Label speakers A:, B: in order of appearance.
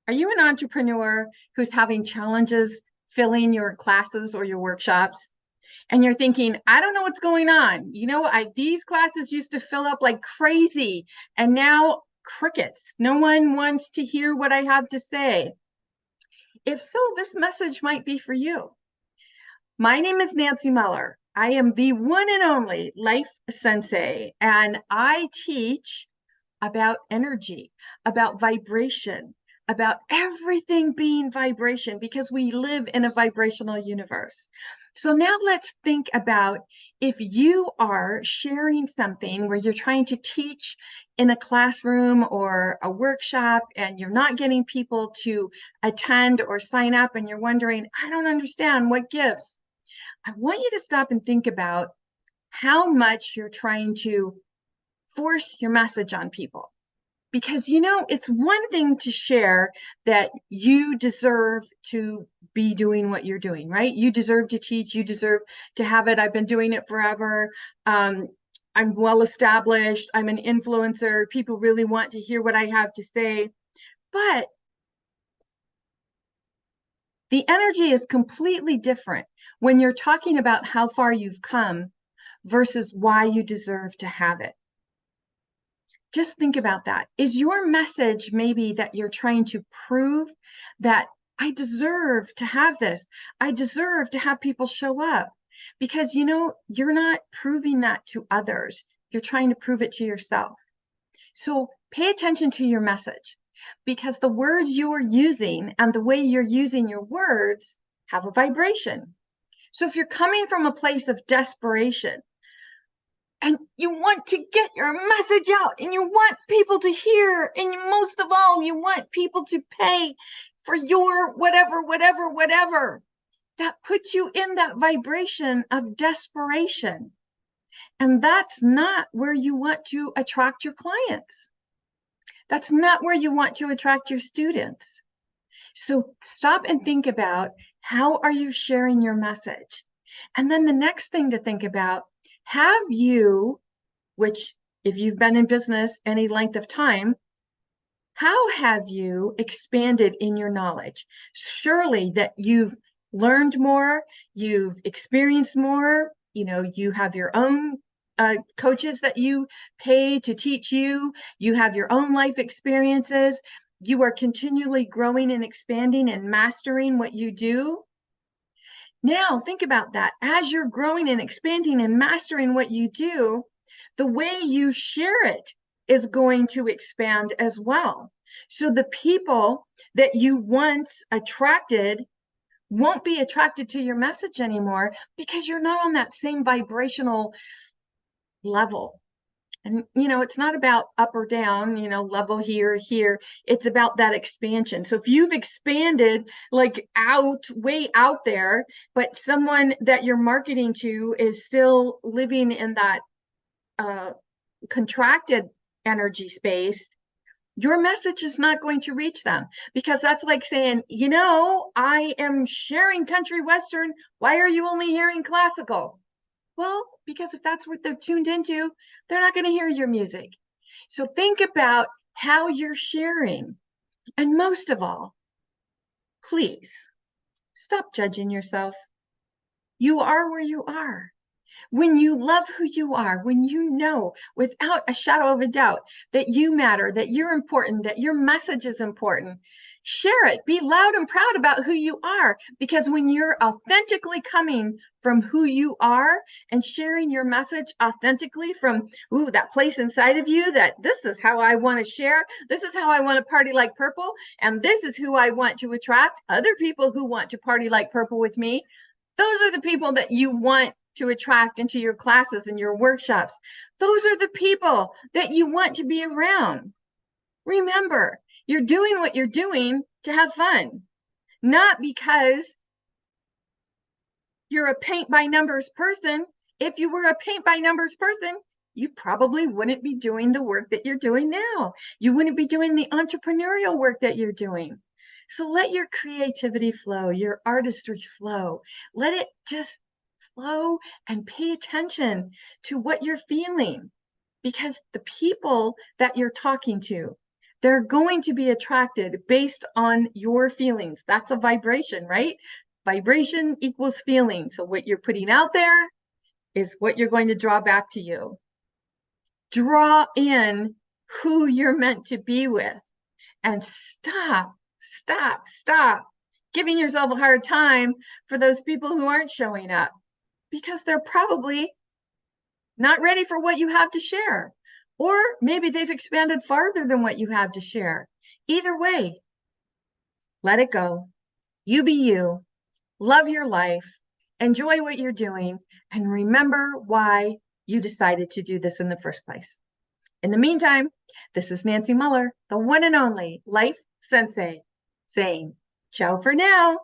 A: Are you an entrepreneur who's having challenges filling your classes or your workshops? And you're thinking, I don't know what's going on. These classes used to fill up like crazy, and now crickets. No one wants to hear what I have to say. If so, this message might be for you. My name is Nancy Muller. I am the one and only Life Sensei, and I teach about energy, about vibration, about everything being vibration, because we live in a vibrational universe. So now let's think about if you are sharing something where you're trying to teach in a classroom or a workshop and you're not getting people to attend or sign up, and you're wondering, I don't understand what gives. I want you to stop and think about how much you're trying to force your message on people. Because, it's one thing to share that you deserve to be doing what you're doing, right? You deserve to teach, you deserve to have it. I've been doing it forever. I'm well established. I'm an influencer. People really want to hear what I have to say. But the energy is completely different when you're talking about how far you've come versus why you deserve to have it. Just think about that. Is your message maybe that you're trying to prove that I deserve to have this? I deserve to have people show up? Because, you're not proving that to others. You're trying to prove it to yourself. So pay attention to your message, because the words you are using and the way you're using your words have a vibration. So if you're coming from a place of desperation, and you want to get your message out, and you want people to hear, and most of all, you want people to pay for your whatever, that puts you in that vibration of desperation. And that's not where you want to attract your clients. That's not where you want to attract your students. So stop and think about, how are you sharing your message? And then the next thing to think about, have you, which if you've been in business any length of time, how have you expanded in your knowledge? Surely that you've learned more, you've experienced more, you have your own coaches that you pay to teach you, you have your own life experiences, you are continually growing and expanding and mastering what you do. Now, think about that. As you're growing and expanding and mastering what you do, the way you share it is going to expand as well. So the people that you once attracted won't be attracted to your message anymore, because you're not on that same vibrational level. And, it's not about up or down, level here. It's about that expansion. So if you've expanded like way out there, but someone that you're marketing to is still living in that contracted energy space, your message is not going to reach them, because that's like saying, I am sharing country western. Why are you only hearing classical? Well, because if that's what they're tuned into, they're not going to hear your music. So think about how you're sharing. And most of all, please stop judging yourself. You are where you are. When you love who you are, when you know without a shadow of a doubt that you matter, that you're important, that your message is important, share it. Be loud and proud about who you are, because when you're authentically coming from who you are and sharing your message authentically from that place inside of you, that this is how I want to share, this is how I want to party like purple, and this is who I want to attract, other people who want to party like purple with me. Those are the people that you want to attract into your classes and your workshops. Those are the people that you want to be around. Remember, you're doing what you're doing to have fun, not because you're a paint by numbers person. If you were a paint by numbers person, you probably wouldn't be doing the work that you're doing now. You wouldn't be doing the entrepreneurial work that you're doing. So let your creativity flow, your artistry flow. Let it just flow, and pay attention to what you're feeling, because the people that you're talking to, They're going to be attracted based on your feelings. That's a vibration, right? Vibration equals feeling. So what you're putting out there is what you're going to draw back to you. Draw in who you're meant to be with, and stop giving yourself a hard time for those people who aren't showing up, because they're probably not ready for what you have to share. Or maybe they've expanded farther than what you have to share. Either way, let it go. You be you. Love your life. Enjoy what you're doing. And remember why you decided to do this in the first place. In the meantime, this is Nancy Muller, the one and only Life Sensei, saying ciao for now.